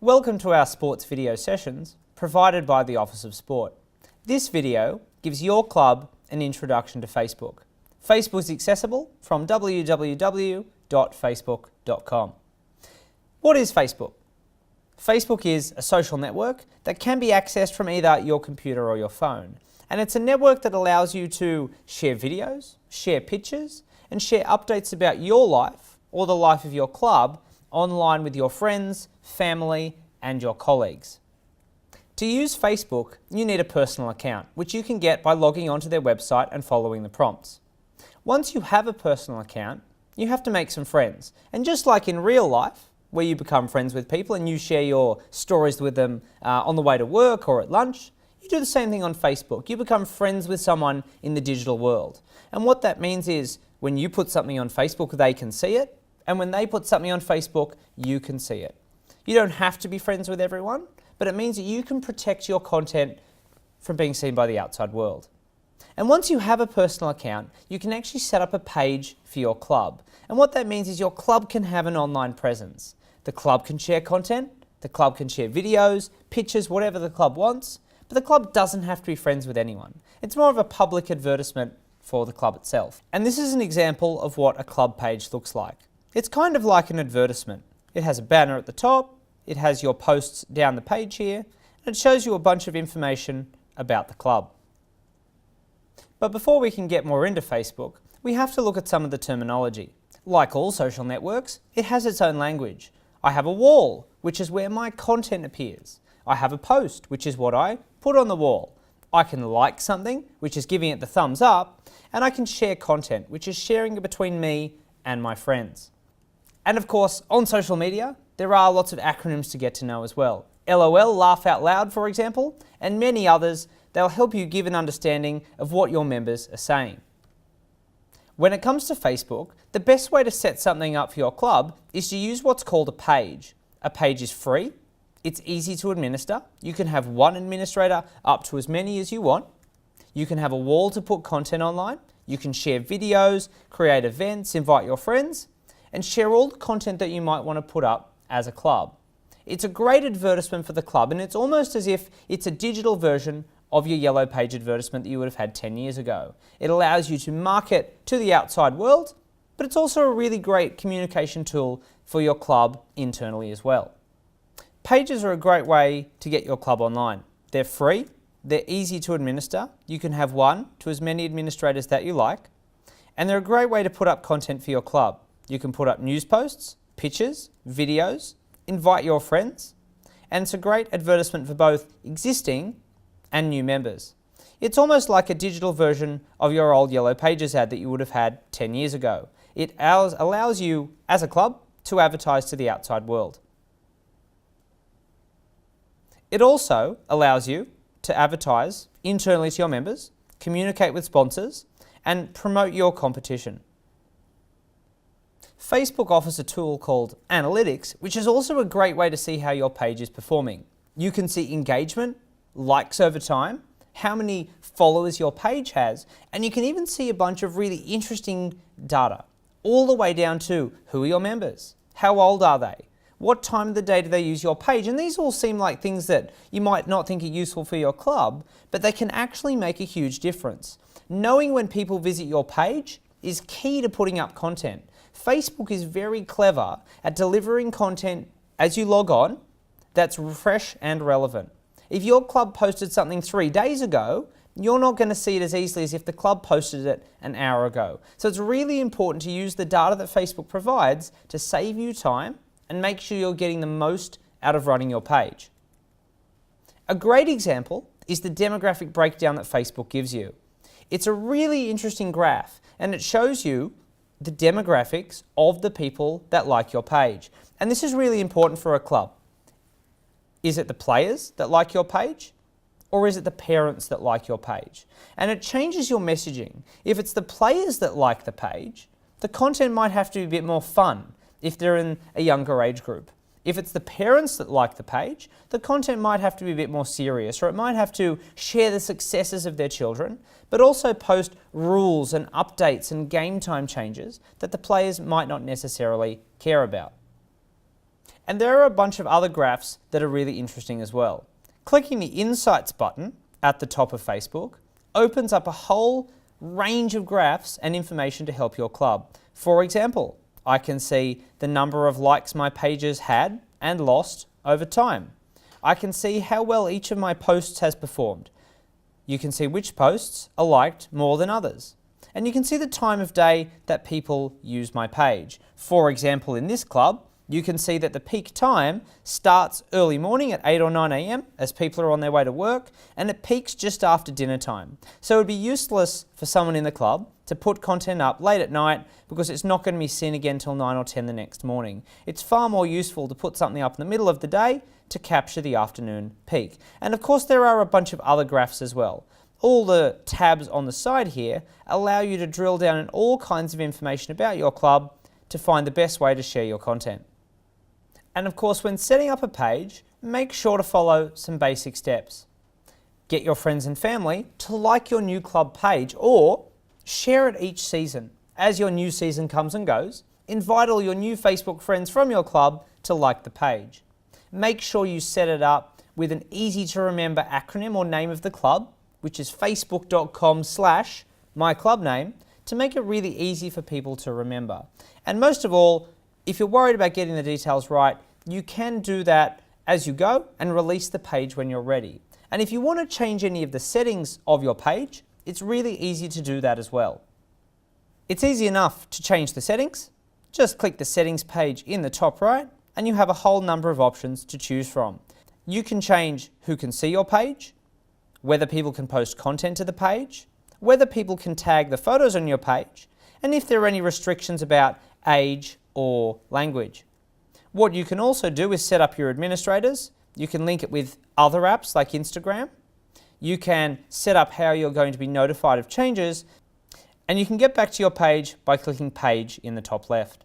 Welcome to our sports video sessions provided by the Office of Sport. This video gives your club an introduction to Facebook. Facebook is accessible from www.facebook.com. What is Facebook? Facebook is a social network that can be accessed from either your computer or your phone. And it's a network that allows you to share videos, share pictures, and share updates about your life or the life of your club online with your friends, family, and your colleagues. To use Facebook, you need a personal account, which you can get by logging onto their website and following the prompts. Once you have a personal account, you have to make some friends. And just like in real life, where you become friends with people and you share your stories with them on the way to work or at lunch, you do the same thing on Facebook. You become friends with someone in the digital world. And what that means is when you put something on Facebook, they can see it. And when they put something on Facebook, you can see it. You don't have to be friends with everyone, but it means that you can protect your content from being seen by the outside world. And once you have a personal account, you can actually set up a page for your club. And what that means is your club can have an online presence. The club can share content, the club can share videos, pictures, whatever the club wants, but the club doesn't have to be friends with anyone. It's more of a public advertisement for the club itself. And this is an example of what a club page looks like. It's kind of like an advertisement. It has a banner at the top, it has your posts down the page here, and it shows you a bunch of information about the club. But before we can get more into Facebook, we have to look at some of the terminology. Like all social networks, it has its own language. I have a wall, which is where my content appears. I have a post, which is what I put on the wall. I can like something, which is giving it the thumbs up, and I can share content, which is sharing it between me and my friends. And of course, on social media, there are lots of acronyms to get to know as well. LOL, laugh out loud, for example, and many others. They'll help you give an understanding of what your members are saying. When it comes to Facebook, the best way to set something up for your club is to use what's called a page. A page is free, it's easy to administer, you can have one administrator up to as many as you want, you can have a wall to put content online, you can share videos, create events, invite your friends, and share all the content that you might want to put up as a club. It's a great advertisement for the club, and it's almost as if it's a digital version of your yellow page advertisement that you would have had 10 years ago. It allows you to market to the outside world, but it's also a really great communication tool for your club internally as well. Pages are a great way to get your club online. They're free, they're easy to administer, you can have one to as many administrators that you like, and they're a great way to put up content for your club. You can put up news posts, pictures, videos, invite your friends, and it's a great advertisement for both existing and new members. It's almost like a digital version of your old Yellow Pages ad that you would have had 10 years ago. It allows you, as a club, to advertise to the outside world. It also allows you to advertise internally to your members, communicate with sponsors, and promote your competition. Facebook offers a tool called Analytics, which is also a great way to see how your page is performing. You can see engagement, likes over time, how many followers your page has, and you can even see a bunch of really interesting data, all the way down to who are your members, how old are they, what time of the day do they use your page, and these all seem like things that you might not think are useful for your club, but they can actually make a huge difference. Knowing when people visit your page is key to putting up content. Facebook is very clever at delivering content as you log on that's fresh and relevant. If your club posted something 3 days ago, you're not going to see it as easily as if the club posted it an hour ago. So it's really important to use the data that Facebook provides to save you time and make sure you're getting the most out of running your page. A great example is the demographic breakdown that Facebook gives you. It's a really interesting graph, and it shows you the demographics of the people that like your page. And this is really important for a club. Is it the players that like your page? Or is it the parents that like your page? And it changes your messaging. If it's the players that like the page, the content might have to be a bit more fun if they're in a younger age group. If it's the parents that like the page, the content might have to be a bit more serious, or it might have to share the successes of their children, but also post rules and updates and game time changes that the players might not necessarily care about. And there are a bunch of other graphs that are really interesting as well. Clicking the Insights button at the top of Facebook opens up a whole range of graphs and information to help your club. For example, I can see the number of likes my pages had and lost over time. I can see how well each of my posts has performed. You can see which posts are liked more than others. And you can see the time of day that people use my page. For example, in this club, you can see that the peak time starts early morning at 8 or 9 a.m. as people are on their way to work, and it peaks just after dinner time. So it would be useless for someone in the club to put content up late at night because it's not going to be seen again till 9 or 10 the next morning. It's far more useful to put something up in the middle of the day to capture the afternoon peak. And of course there are a bunch of other graphs as well. All the tabs on the side here allow you to drill down in all kinds of information about your club to find the best way to share your content. And of course, when setting up a page, make sure to follow some basic steps. Get your friends and family to like your new club page or share it each season. As your new season comes and goes, invite all your new Facebook friends from your club to like the page. Make sure you set it up with an easy to remember acronym or name of the club, which is facebook.com/myclubname, to make it really easy for people to remember. And most of all, if you're worried about getting the details right, you can do that as you go and release the page when you're ready. And if you want to change any of the settings of your page, it's really easy to do that as well. It's easy enough to change the settings. Just click the settings page in the top right and you have a whole number of options to choose from. You can change who can see your page, whether people can post content to the page, whether people can tag the photos on your page, and if there are any restrictions about age or language. What you can also do is set up your administrators. You can link it with other apps like Instagram. You can set up how you're going to be notified of changes, and you can get back to your page by clicking Page in the top left.